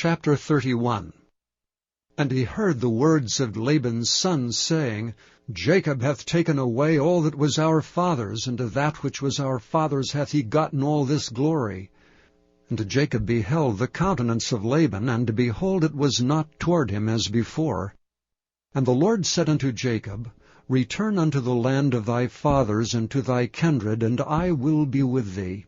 Chapter 31. And he heard the words of Laban's sons, saying, Jacob hath taken away all that was our father's, and of that which was our father's hath he gotten all this glory. And Jacob beheld the countenance of Laban, and behold, it was not toward him as before. And the Lord said unto Jacob, Return unto the land of thy fathers, and to thy kindred, and I will be with thee.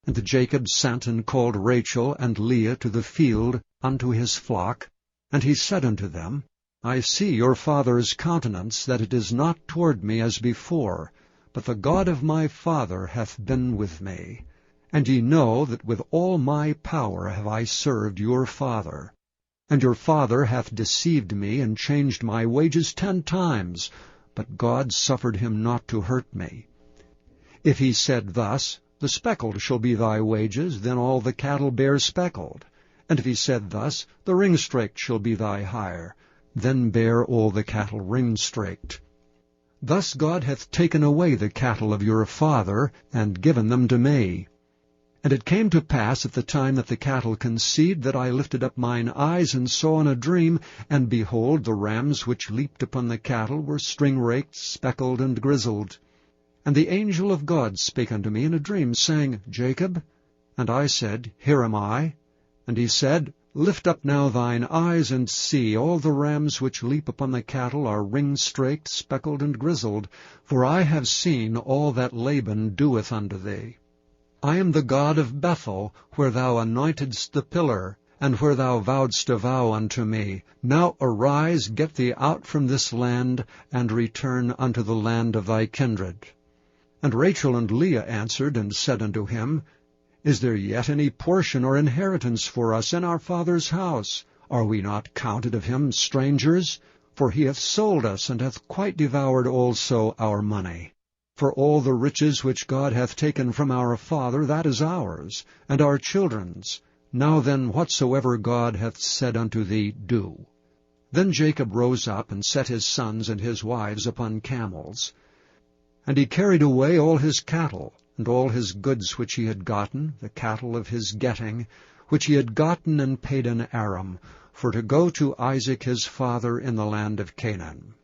And Jacob sent and called Rachel and Leah to the field unto his flock. And he said unto them, I see your father's countenance, that it is not toward me as before, but the God of my father hath been with me. And ye know that with all my power have I served your father. And your father hath deceived me, and changed my wages 10 times, but God suffered him not to hurt me. If he said thus, The speckled shall be thy wages, then all the cattle bear speckled. And if he said thus, The ring-straked shall be thy hire, then bear all the cattle ring-straked. Thus God hath taken away the cattle of your father, and given them to me. And it came to pass at the time that the cattle conceived, that I lifted up mine eyes, and saw in a dream, and behold, the rams which leaped upon the cattle were string-raked, speckled, and grizzled. And the angel of God spake unto me in a dream, saying, Jacob? And I said, Here am I. And he said, Lift up now thine eyes, and see, all the rams which leap upon the cattle are ring-straked, speckled, and grizzled, for I have seen all that Laban doeth unto thee. I am the God of Bethel, where thou anointedst the pillar, and where thou vowedst a vow unto me. Now arise, get thee out from this land, and return unto the land of thy kindred. And Rachel and Leah answered and said unto him, Is there yet any portion or inheritance for us in our father's house? Are we not counted of him strangers? For he hath sold us, and hath quite devoured also our money. For all the riches which God hath taken from our father, that is ours, and our children's. Now then, whatsoever God hath said unto thee, do. Then Jacob rose up, and set his sons and his wives upon camels. And he carried away all his cattle, and all his goods which he had gotten, the cattle of his getting, which he had gotten and paid in Aram, for to go to Isaac his father in the land of Canaan.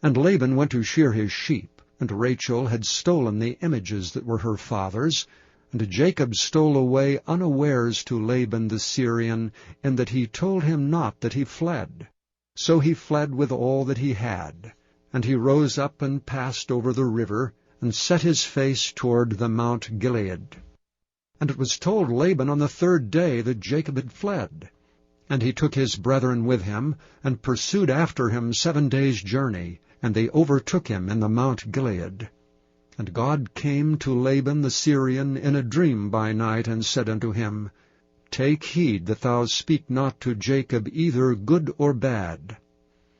And Laban went to shear his sheep, and Rachel had stolen the images that were her father's, and Jacob stole away unawares to Laban the Syrian, in that he told him not that he fled. So he fled with all that he had. And he rose up and passed over the river, and set his face toward the Mount Gilead. And it was told Laban on the 3rd day that Jacob had fled. And he took his brethren with him, and pursued after him 7 days' journey, and they overtook him in the Mount Gilead. And God came to Laban the Syrian in a dream by night, and said unto him, Take heed that thou speak not to Jacob either good or bad.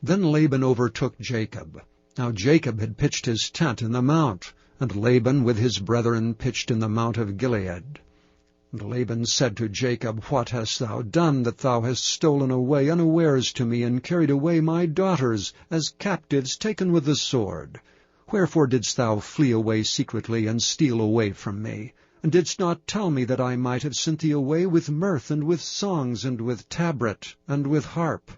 Then Laban overtook Jacob. Now Jacob had pitched his tent in the mount, and Laban with his brethren pitched in the Mount of Gilead. And Laban said to Jacob, What hast thou done, that thou hast stolen away unawares to me, and carried away my daughters, as captives taken with the sword? Wherefore didst thou flee away secretly, and steal away from me? And didst not tell me that I might have sent thee away with mirth, and with songs, and with tabret, and with harp?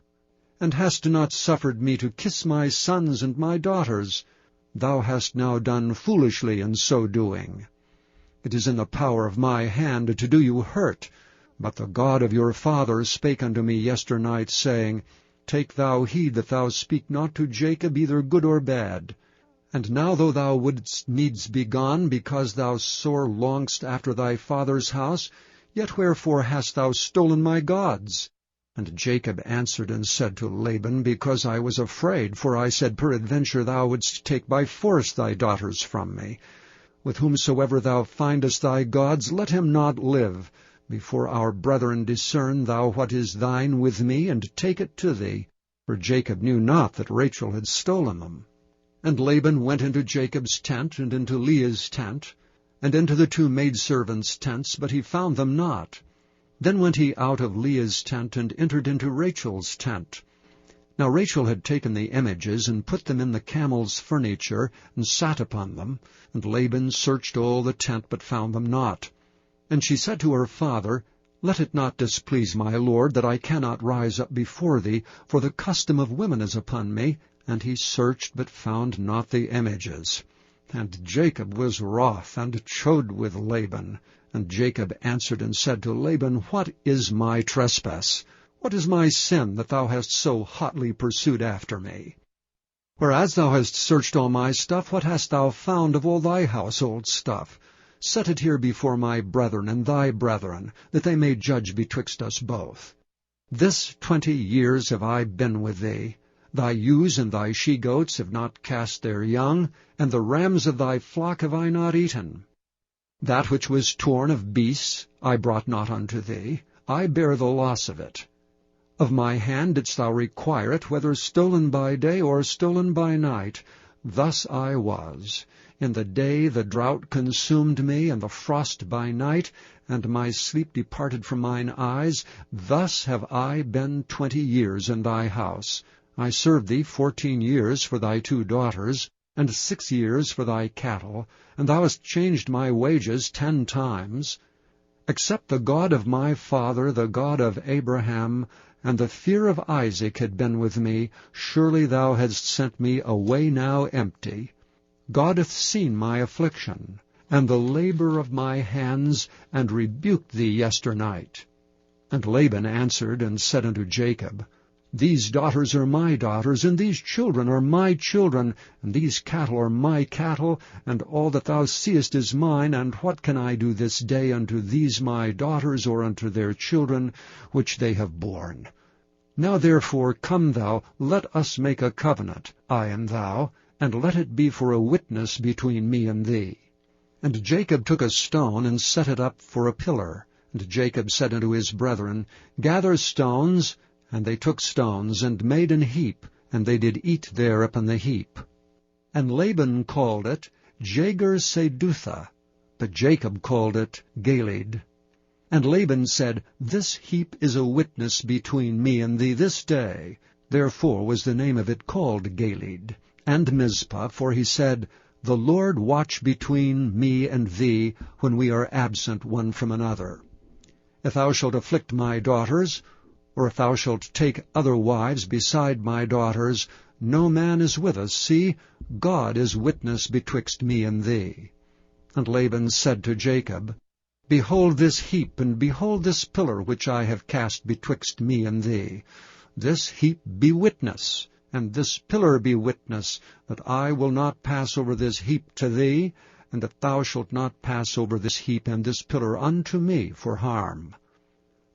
And hast not suffered me to kiss my sons and my daughters? Thou hast now done foolishly in so doing. It is in the power of my hand to do you hurt. But the God of your father spake unto me yesternight, saying, Take thou heed that thou speak not to Jacob either good or bad. And now though thou wouldst needs be gone, because thou sore longest after thy father's house, yet wherefore hast thou stolen my gods? And Jacob answered and said to Laban, Because I was afraid, for I said, Peradventure thou wouldst take by force thy daughters from me. With whomsoever thou findest thy gods, let him not live. Before our brethren discern thou what is thine with me, and take it to thee. For Jacob knew not that Rachel had stolen them. And Laban went into Jacob's tent, and into Leah's tent, and into the 2 maidservants' tents, but he found them not. Then went he out of Leah's tent, and entered into Rachel's tent. Now Rachel had taken the images, and put them in the camel's furniture, and sat upon them. And Laban searched all the tent, but found them not. And she said to her father, Let it not displease my lord that I cannot rise up before thee, for the custom of women is upon me. And he searched, but found not the images. And Jacob was wroth, and chode with Laban. And Jacob answered and said to Laban, What is my trespass? What is my sin, that thou hast so hotly pursued after me? Whereas thou hast searched all my stuff, what hast thou found of all thy household stuff? Set it here before my brethren and thy brethren, that they may judge betwixt us both. This 20 years have I been with thee. Thy ewes and thy she-goats have not cast their young, and the rams of thy flock have I not eaten. That which was torn of beasts I brought not unto thee. I bear the loss of it. Of my hand didst thou require it, whether stolen by day or stolen by night. Thus I was. In the day the drought consumed me, and the frost by night, and my sleep departed from mine eyes. Thus have I been 20 years in thy house. I served thee 14 years for thy 2 daughters, and 6 years for thy cattle, and thou hast changed my wages 10 times. Except the God of my father, the God of Abraham, and the fear of Isaac had been with me, surely thou hadst sent me away now empty. God hath seen my affliction, and the labor of my hands, and rebuked thee yesternight. And Laban answered and said unto Jacob, These daughters are my daughters, and these children are my children, and these cattle are my cattle, and all that thou seest is mine, and what can I do this day unto these my daughters, or unto their children, which they have borne? Now therefore come thou, let us make a covenant, I and thou, and let it be for a witness between me and thee. And Jacob took a stone, and set it up for a pillar. And Jacob said unto his brethren, Gather stones. And they took stones, and made an heap, and they did eat there upon the heap. And Laban called it Jagar-Sedutha, but Jacob called it Galeed. And Laban said, This heap is a witness between me and thee this day. Therefore was the name of it called Galeed. And Mizpah, for he said, The Lord watch between me and thee, when we are absent one from another. If thou shalt afflict my daughters, or if thou shalt take other wives beside my daughters, no man is with us. See, God is witness betwixt me and thee. And Laban said to Jacob, Behold this heap, and behold this pillar which I have cast betwixt me and thee. This heap be witness, and this pillar be witness, that I will not pass over this heap to thee, and that thou shalt not pass over this heap and this pillar unto me for harm.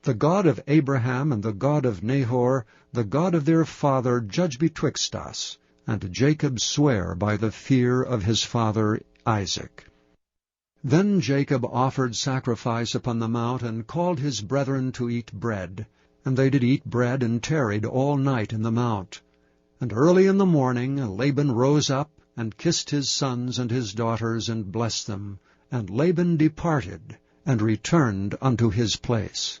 The God of Abraham and the God of Nahor, the God of their father, judge betwixt us. And Jacob sware by the fear of his father Isaac. Then Jacob offered sacrifice upon the mount, and called his brethren to eat bread. And they did eat bread, and tarried all night in the mount. And early in the morning Laban rose up, and kissed his sons and his daughters, and blessed them. And Laban departed, and returned unto his place.